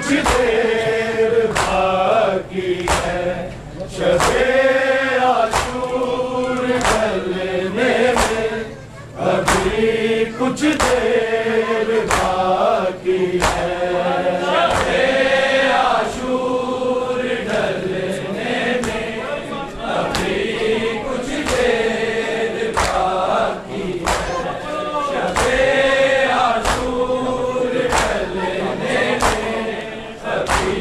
कुछ देर बाकी है, शबे आशूर ढलने में अभी कुछ देर बाकी है। शबे आशूर ढलने में अभी कुछ देर बाकी है। शबे आशूर ढलने में अभी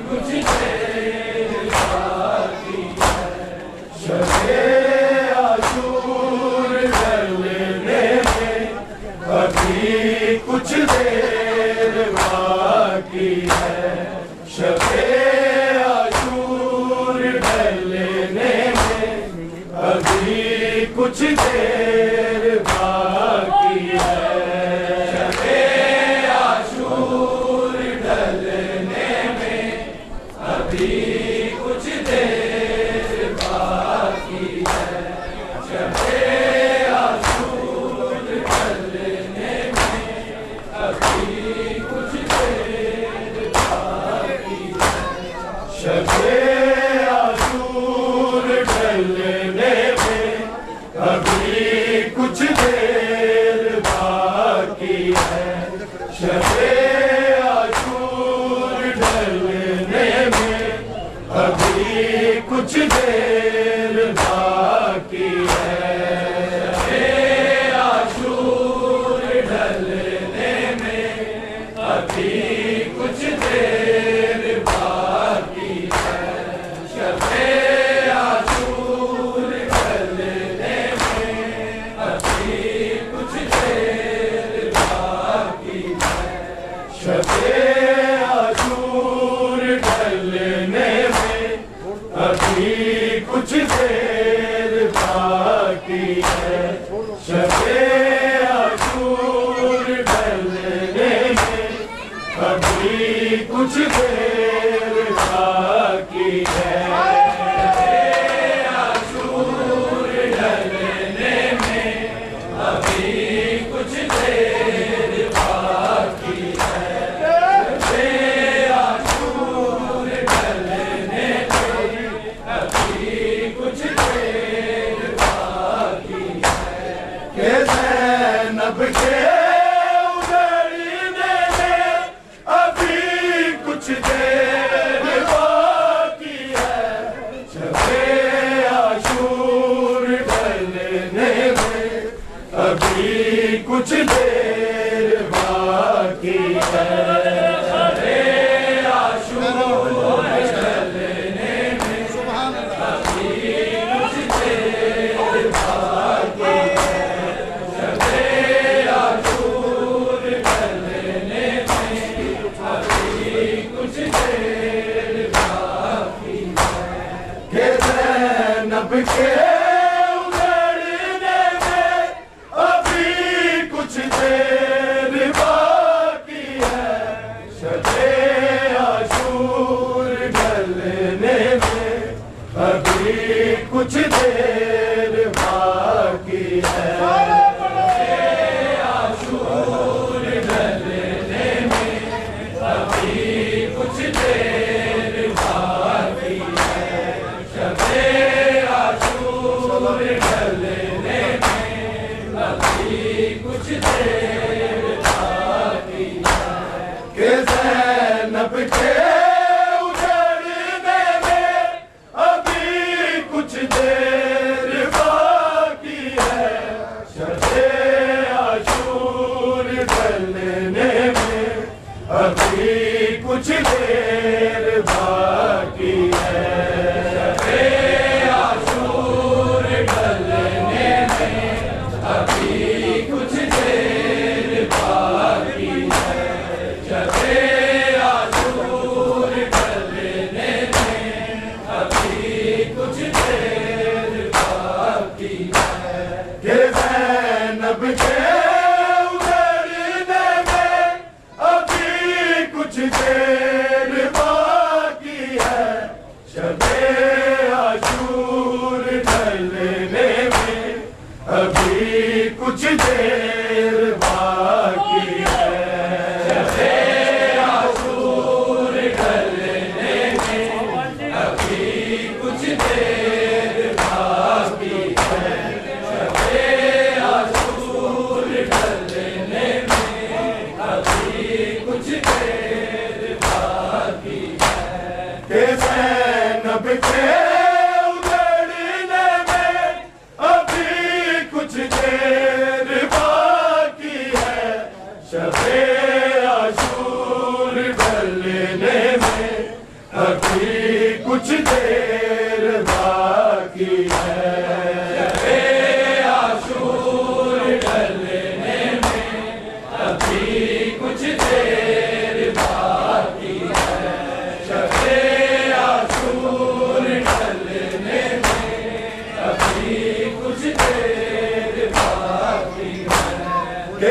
कुछ देर बाकी है। शबे आशूर ढलने में अभी कुछ देर बाकी है। शबे आशूर ढलने में अभी कुछ देर बाकी है। शबे आशूर ढलने में अभी कुछ देर बाकी है। शबे आशूर ढलने में अभी कुछ देर बाकी है। शबे आशूर ढलने में अभी कुछ देर बाकी है। शबे आशूर ढलने में अभी कुछ देर बाकी है। शबे आशूर ढलने में अभी कुछ देर बाकी है। शबे आशूर ढलने में अभी कुछ देर बाकी है। शबे आशूर ढलने में अभी कुछ देर बाकी है। शबे आशूर ढलने में अभी कुछ देर बाकी है। शबे आशूर ढलने में अभी कुछ देर बाकी है। शबे आशूर ढलने में अभी कुछ देर बाकी है। के ज़ैनब के उजड़ने में अभी कुछ देर बाकी है। शबे आशूर ढलने में अभी कुछ देर बाकी है। शबे आशूर ढलने में अभी कुछ देर बाकी है। शबे आशूर ढलने में अभी कुछ देर बाकी है। के ज़ैनब के उजड़ने में अभी कुछ देर बाकी है। शबे आशूर ढलने में अभी कुछ देर बाकी है। शबे आशूर ढलने में अभी कुछ देर बाकी है। शबे आशूर ढलने में अभी कुछ देर बाकी है। के ज़ैनब के उजड़ने में अभी कुछ देर बाकी है। शबे आशूर ढलने में अभी कुछ देर बाकी है। शबे आशूर ढलने में अभी कुछ देर बाकी है। शबे आशूर ढलने में अभी कुछ देर बाकी है। के ज़ैनब के उजड़ने में अभी कुछ देर बाकी है। शबे आशूर ढलने में अभी कुछ देर बाकी है। शबे आशूर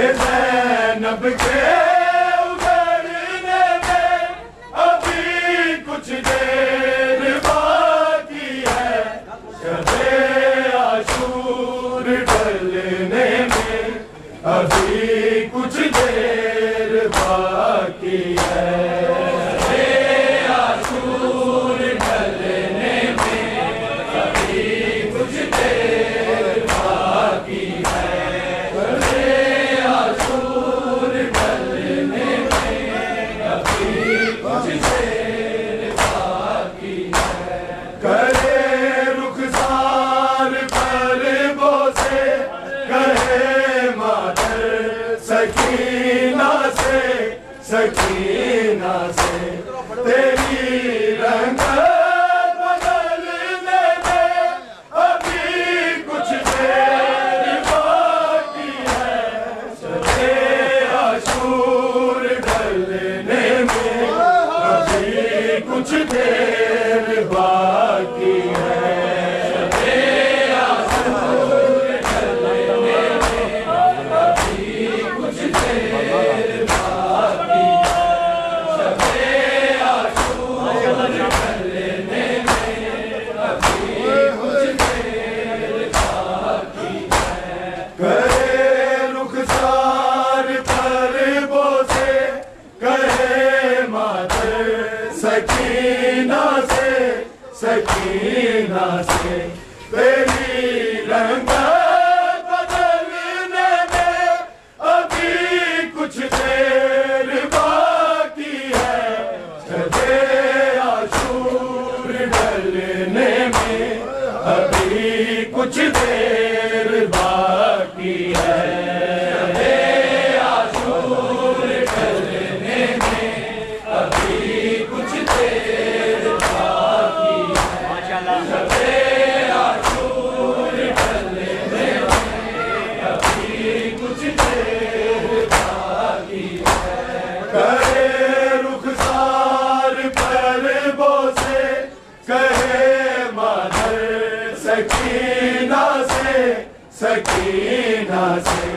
ज़ैनब के उगड़ने में अभी कुछ देर बाकी है, शबे आशूर ढलने में अभी कुछ देर बाकी है। सकीना से तेरी रंगत बदलने में अभी कुछ देर बाकी है, शबे आशूर ढलने में अभी कुछ देर बाकी है। सकीना से तेरी रंगत बदलने में अभी कुछ देर बाकी है, शबे आशूर ढलने में अभी कुछ देर बाकी है। सकीना से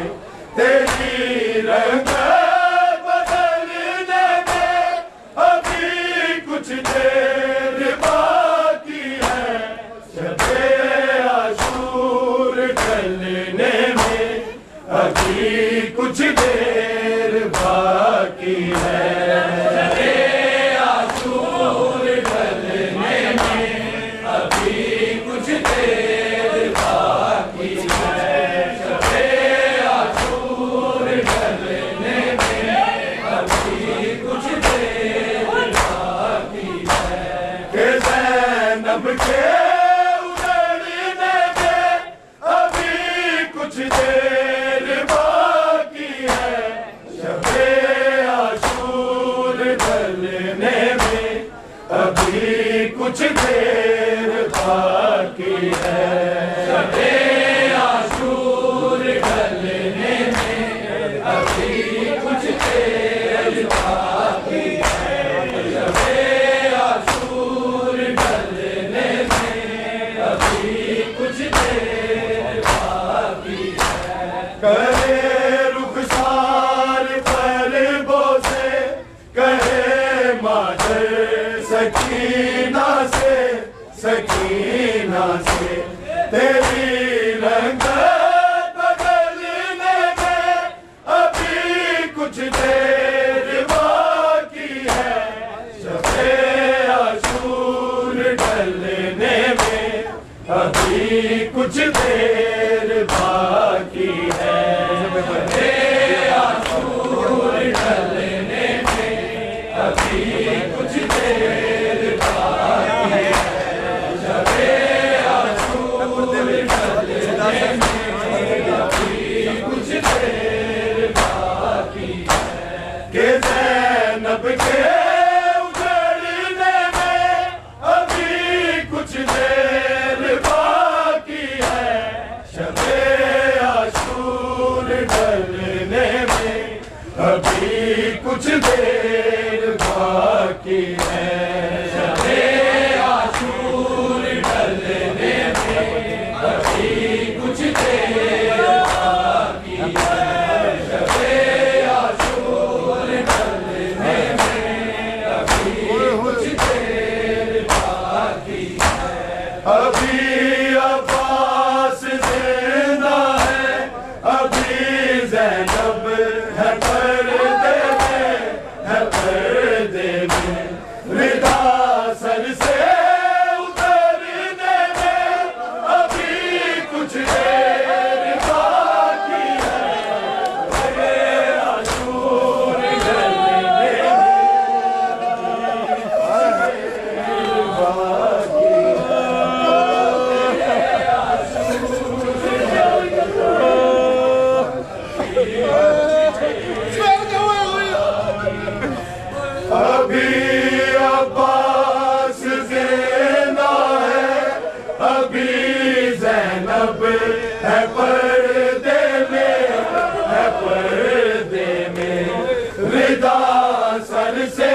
तेरी रंगत बदलने में अभी कुछ देर बाकी है, शबे आशूर ढलने में अभी कुछ देर बाकी है। के उड़ने में अभी कुछ देर बाकी है, शबे आशूर ढलने में अभी कुछ देर बाकी है। शबे आशूर ढलने में अभी कुछ देर बाकी है, शबे करे रुखसार पलकों से कहे मादर सकीना से तेरी रंगत बदलने में अभी कुछ देर बाकी है, शबे आशूर ढलने में अभी कुछ देर बाकी है। आशूर ढलने में अभी कुछ देर बाकी है, शबे आशूर ढलने में अभी कुछ देर बाकी है। के ज़ैनब के उजड़ने में अभी कुछ देर बाकी है, शबे आशूर ढलने में अभी कुछ देर बाकी है। शबे आशूर ढलने में अभी कुछ देर बाकी है, शबे अभी अब्बास जिंदा है, अभी ज़ैनब है पर्दे में, है पर्दे में। रिदा सर से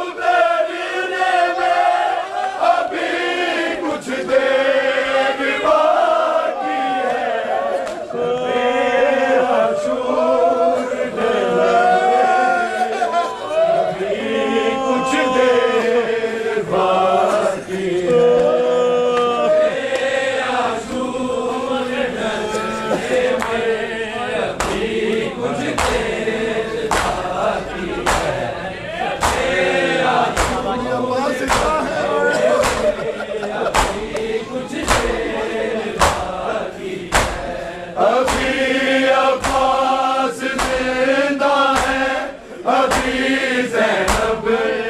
उतरने में अभी कुछ देर बाकी है। आशूर अभी कुछ देर बाकी है। अभी अब्बास जिंदा है, अभी ज़ैनब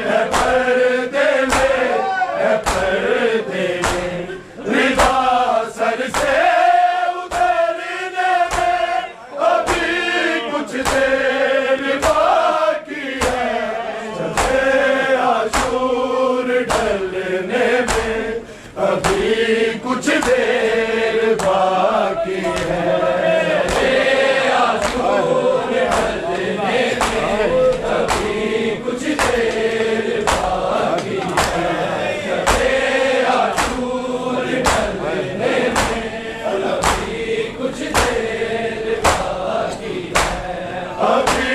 है पर्दे में, है पर्दे में। रिदा सर से उतरने में अभी कुछ देर बाकी है। शब-ए आशूर ढलने में अभी कुछ देर बाकी है। अभी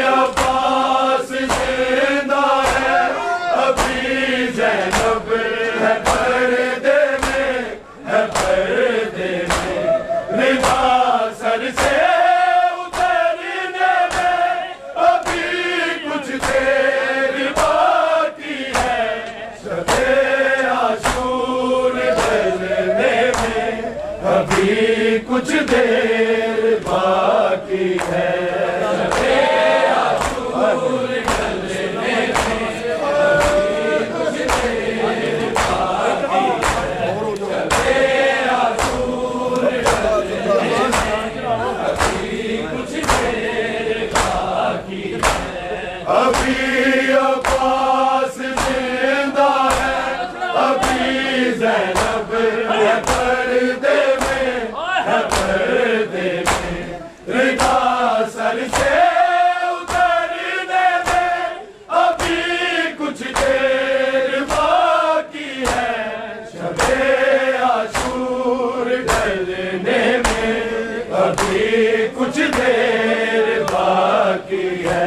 अब्बास जिंदा है, अभी ज़ैनब है पर्दे में, है पर्दे में। रिदा सर से उतरने में अभी कुछ देर बाकी है। शब-ए आशूर ढलने में अभी कुछ देर बाकी है। अभी अब्बास जिंदा है, अभी ज़ैनब है पर्दे में, है पर्दे में। रिदा सर से उतरने में अभी कुछ देर बाकी है। शब-ए आशूर ढलने में अभी कुछ देर बाकी है।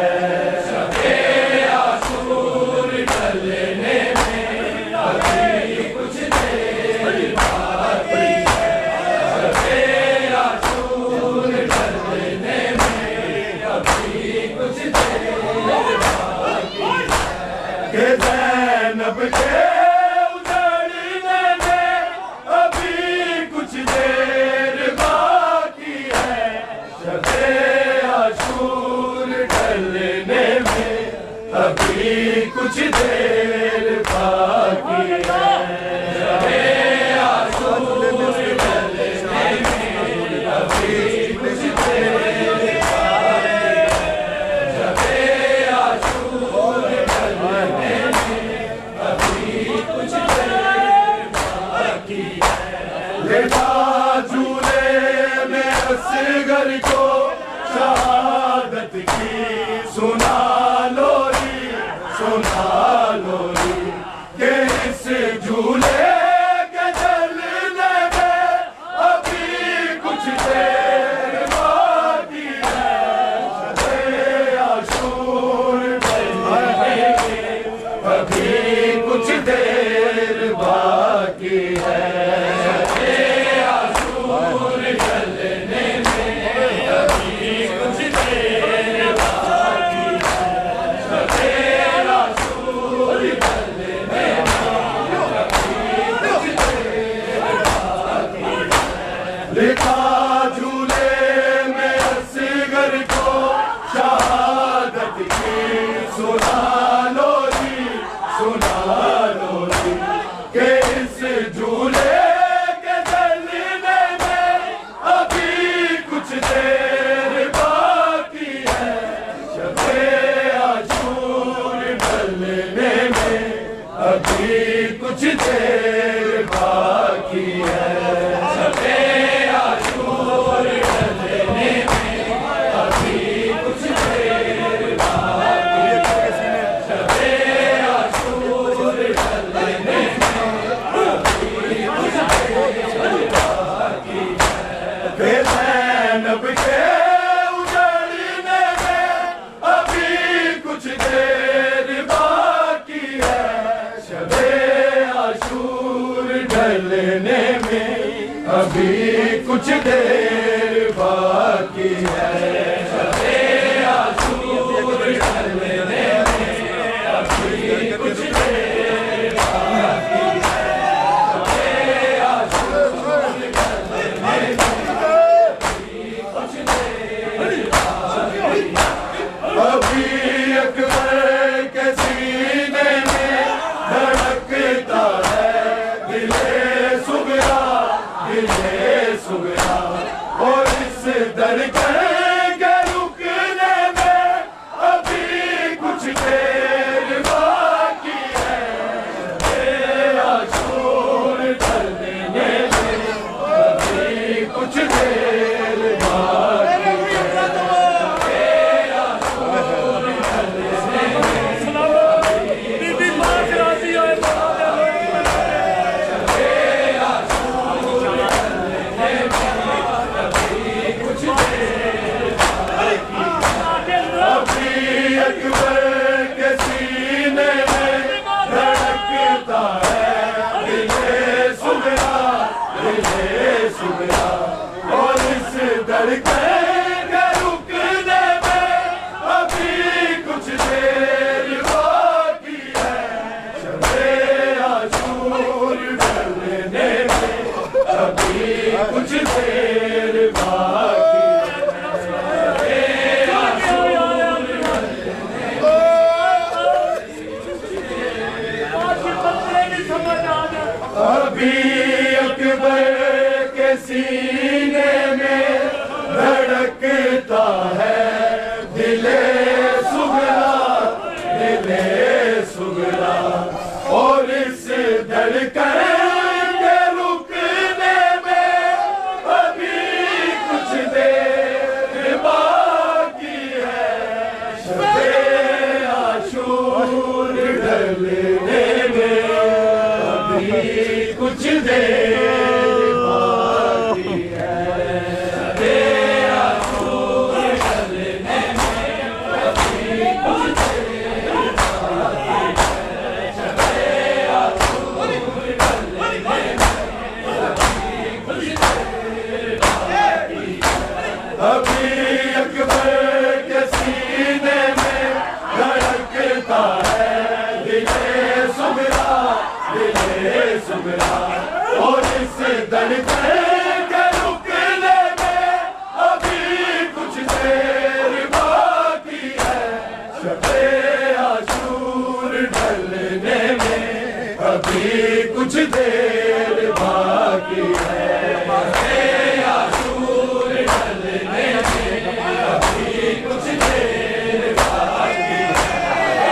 के ज़ैनब के उजड़ने में अभी कुछ देर बाकी है। शब-ए आशूर ढलने में अभी कुछ देर बाकी है। शब-ए आशूर ढलने में अभी कुछ देर झूले में असगर को शहादत की सुना लोरी, सुना लोरी। के इस कुछ देर बाकी है, शबे आशूर ढलने में अभी कुछ देर बाकी है, शबे आशूर ढलने में अभी कुछ देर बाकी है। फिर ज़ैनब के उजड़ने में अभी कुछ देर बाकी है, शबे आशूर ढलने में अभी कुछ देर बाकी है, शबे आशूर ढलने में अभी कुछ देर बाकी है, शबे आशूर ढलने में अभी कुछ देर बाकी है। अभी अकबर के सीने में धड़कता है दिले सुगरा, दिले सुगरा, और इस धड़कन के रुकने में अभी कुछ देर बाकी है, शबे आशूर ढलने में अभी कुछ देर बाकी है, शबे आशूर ढलने में अभी अकबर के सीने में धड़कता है दिले सुगरा, दिले सुगरा, और इस धड़कन के रुकने में अभी कुछ देर बाकी है, शबे आशूर ढलने में अभी कुछ देर बाकी अभी अकबर के सीने में धड़कता है दिले सुगरा, दिले सुगरा, और इस धड़कन के रुकने में अभी कुछ देर बाकी है, शबे आशूर ढलने में अभी कुछ देर बाकी है, शबे आशूर ढलने में अभी कुछ देर बाकी है, शबे आशूर ढलने में अभी कुछ देर बाकी है। अभी अकबर के सीने में धड़कता है दिले सुगरा, दिले सुगरा, और इस धड़कन के रुकने में अभी कुछ देर बाकी है, शबे आशूर ढलने में अभी कुछ देर बाकी है, शबे आशूर ढलने में अभी कुछ देर बाकी है,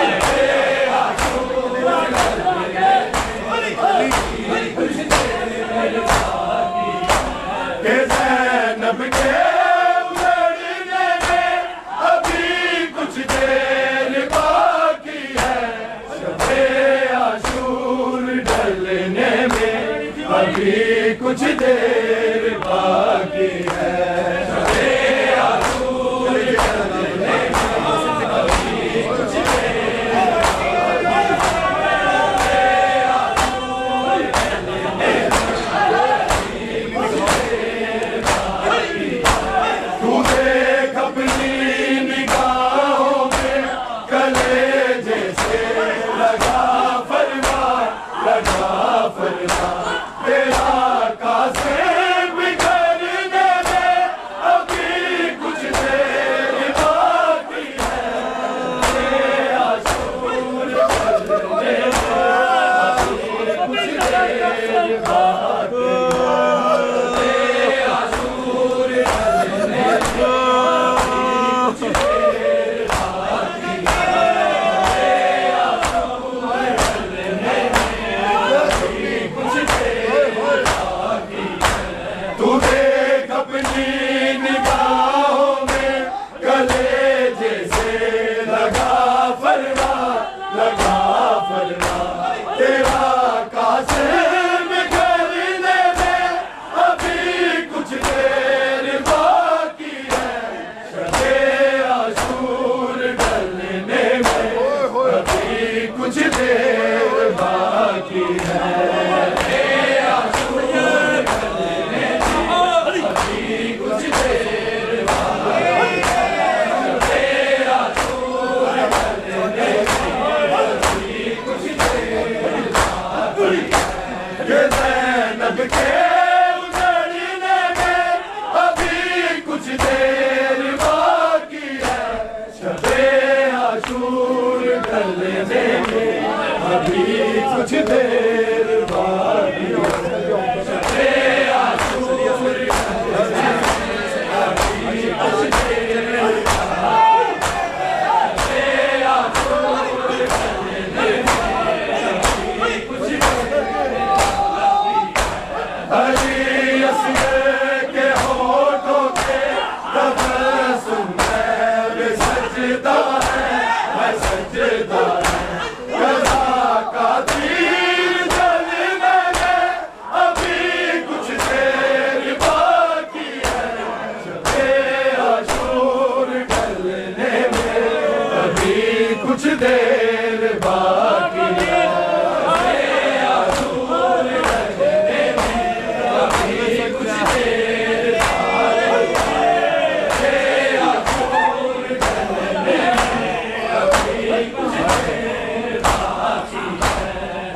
शबे आशूर ढलने में कुछ देर बाकी है। के ज़ैनब के उजड़ने में अभी कुछ देर बाकी है, शबे आशूर ढलने में अभी कुछ देर बाकी है, शबे आशूर ढलने में अभी कुछ देर तू देख अपनी निगाहों में कलेजे से लगा फरमान, लगा फरमान, तेरा कासे बिगड़ने में जैसे लगा फरमा, लगा फरमा। तेरा कासिम करने में अभी कुछ देर बाकी है, शबे आशूर ढलने में अभी कुछ देर बाकी है। कुछ देर बाकी कुछ देर बाकी है।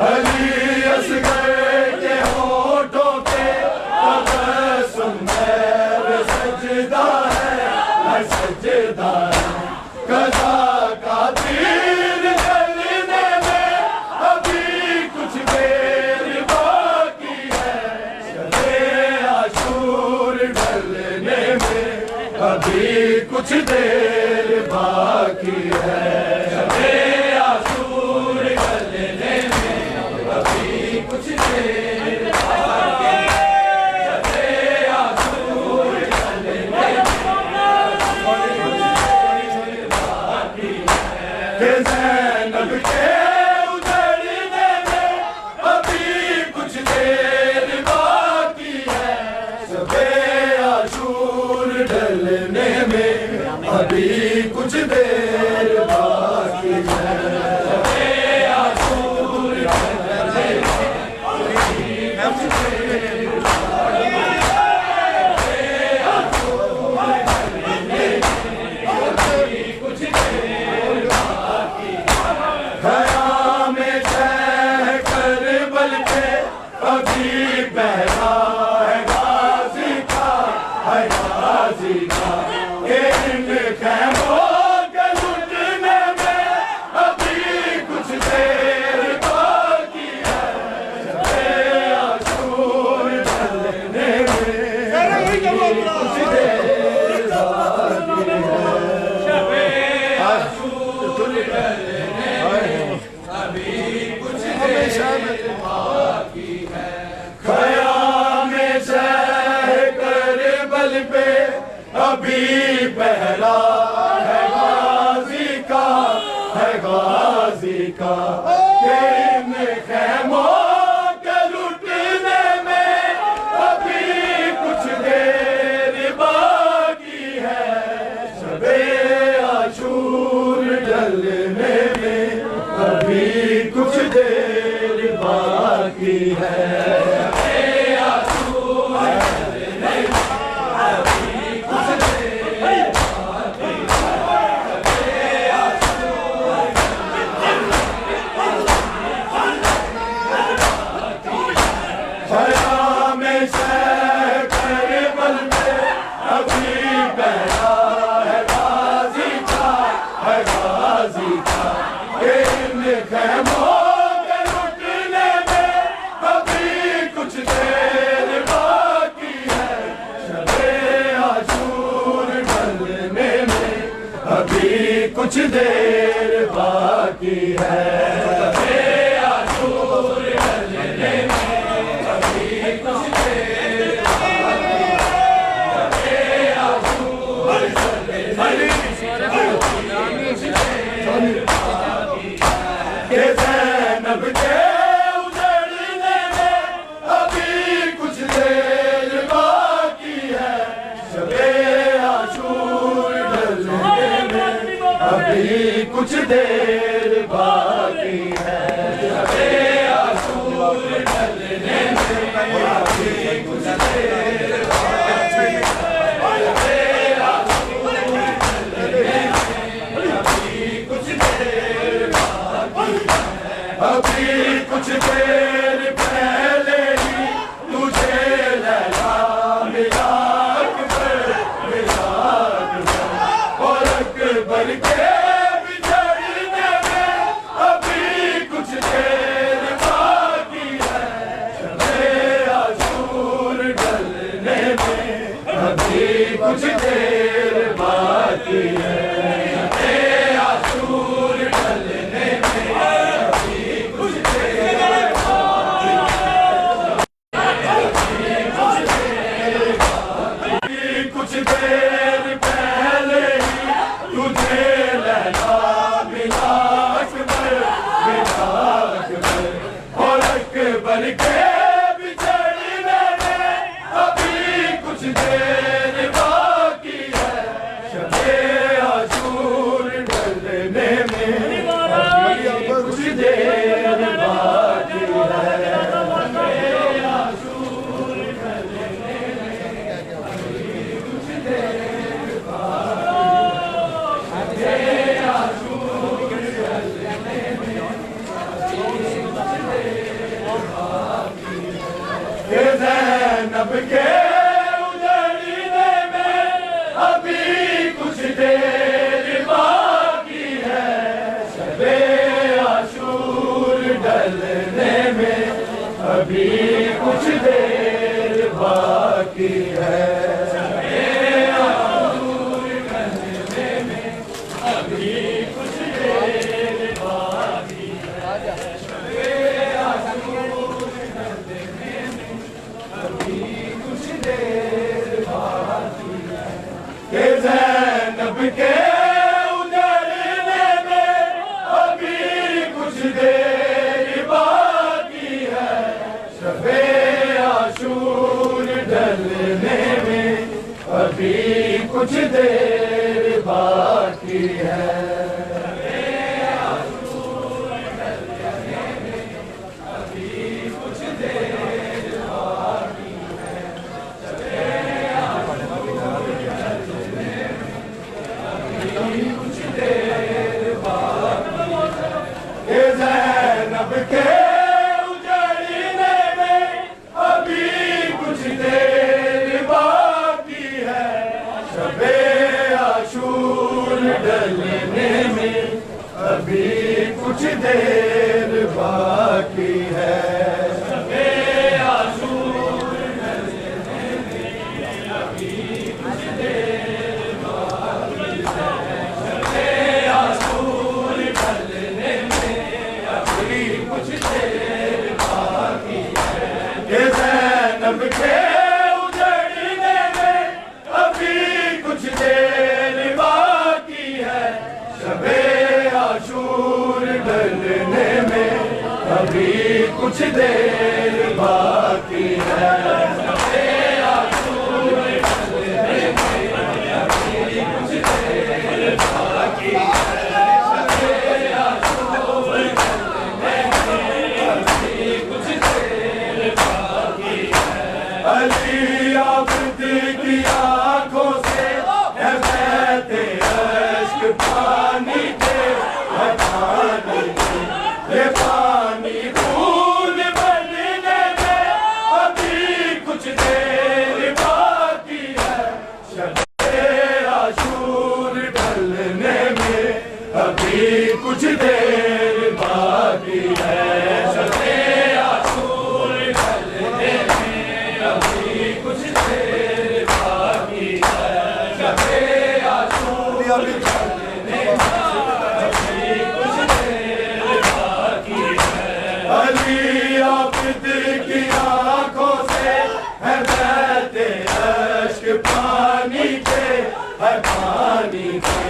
अली असगर के होठों पे तबस्सुम में सजदा है, सजदा है। कज़ा का तीर जलने में अभी कुछ देर बाकी है, शबे आशूर ढलने में अभी कुछ देर बाकी है, शबे आशूर ढलने में अभी कुछ देर बाकी है, शबे आशूर ढलने में ज़ैनब के उजड़ने में अभी कुछ देर बाकी है, शबे आशूर ढलने में अभी कुछ देर बाकी है, शबे आशूर ढलने में अभी कुछ देर बाकी है, शबे आशूर ढलने में अभी कुछ देर ख़याम शह करबल पे अभी पहरा है गाज़ी का, है गाज़ी का। इन ख़ैमों के लुटने में अभी कुछ देर बाकी है, शबे आशूर ढलने में अभी कुछ देर बाकी है, शबे आशूर ढलने अभी कुछ देर बाकी है। ख़याम शह करबल पे अभी पहरा है गाज़ी का, है गाज़ी का। इन ख़ैमों के लुटने में अभी कुछ देर बाकी है, शबे आशूर ढलने में अभी कुछ देर बाकी है, शबे आशूर ढलने में अभी कुछ देर बाकी है, शबे आशूर ख़याम शह करबल में अभी पहरा है गाज़ी का, है गाज़ी का। इन ख़ैमों के लुटने में अभी कुछ देर बाकी है, शबे आशूर ढलने में अभी कुछ देर बाकी है, शबे आशूर ढलने में अभी कुछ देर बाकी है, शबे आशूर ढलने में अभी कुछ देर बाकी है। शबे आशूर ढलने में अभी कुछ देर बाकी है। शबे आशूर ढलने में अभी कुछ देर बाकी है। अभी कुछ देर पहले ही तुझे लैला मिला अकबर, मिला अकबर। और अकबर के बिछड़ने में अभी कुछ देर बाकी है। शबे आशूर ढलने में अभी कुछ देर बाकी है। शबे आशूर ढलने में अभी कुछ देर बाकी है। कुछ देर पहले ही तुझे लैला मिला अकबर, मिला अकबर। और अकबर के बिछड़ने में अभी कुछ देर बाकी है। शबे आशूर ढलने में अभी कुछ देर बाकी है। ज़ैनब के उजड़ने में अभी कुछ देर बाकी है। शबे आशूर ढलने में अभी कुछ देर बाकी है। शबे आशूर ढलने में अभी कुछ देर बाकी है। शबे आशूर ढलने में अभी कुछ देर बाकी है। कि ज़ैनब के उजड़ने में अभी कुछ देर बाकी है। शबे आशूर ढलने में अभी कुछ देर बाकी है। ज़ैनब के उजड़ने में अभी कुछ देर बाकी है। शबे आशूर ढलने में अभी कुछ देर बाकी है। शबे आशूर ढलने में अभी कुछ देर बाकी है। शबे आशूर ढलने में अभी कुछ देर बाकी है। कि ज़ैनब के उजड़ने में अभी कुछ देर बाकी है। शबे आशूर ढलने में अभी कुछ देर बाकी है। शबे आशूर ढलने में अभी कुछ देर बाकी है। शबे आशूर ढलने में अभी कुछ देर बाकी है। अली आबिद की आंखों से है बहते अश्क पानी के, है पानी के। ये पानी खून बनने में अभी कुछ देर बाकी है। शबे आशूर ढलने में अभी कुछ देर बाकी है। शबे आशूर ढलने में अभी कुछ देर बाकी है। शबे आशूर ढलने में अभी कुछ देर बाकी है। अली आबिद की आंखों से है बहते अश्क पानी के, है पानी के।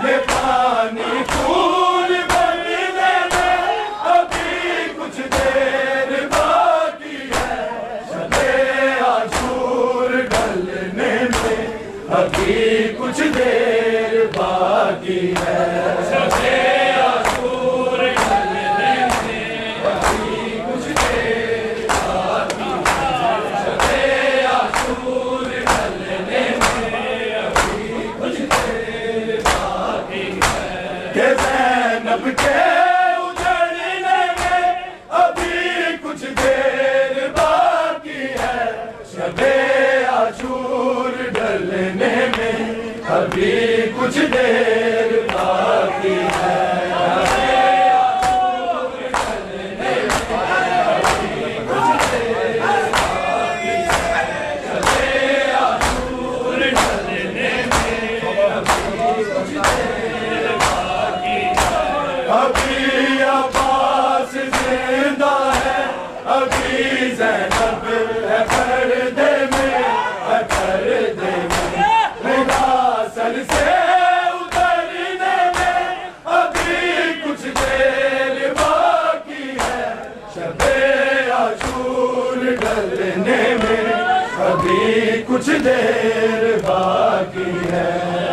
ये पानी खून बनने में अभी कुछ देर बाकी है। शबे आशूर ढलने में अभी कुछ देर बाकी है। ये ज़ैनब के उजड़ने में अभी कुछ देर बाकी है, शबे आशूर ढलने में अभी कुछ देर बाकी है। अभी अब्बास जिंदा है, अभी ज़ैनब है पर्दे में, है पर्दे में। मुग़ासल से उतरने में अभी कुछ देर बाकी है, शबे आशूर ढलने में अभी कुछ देर बाकी है।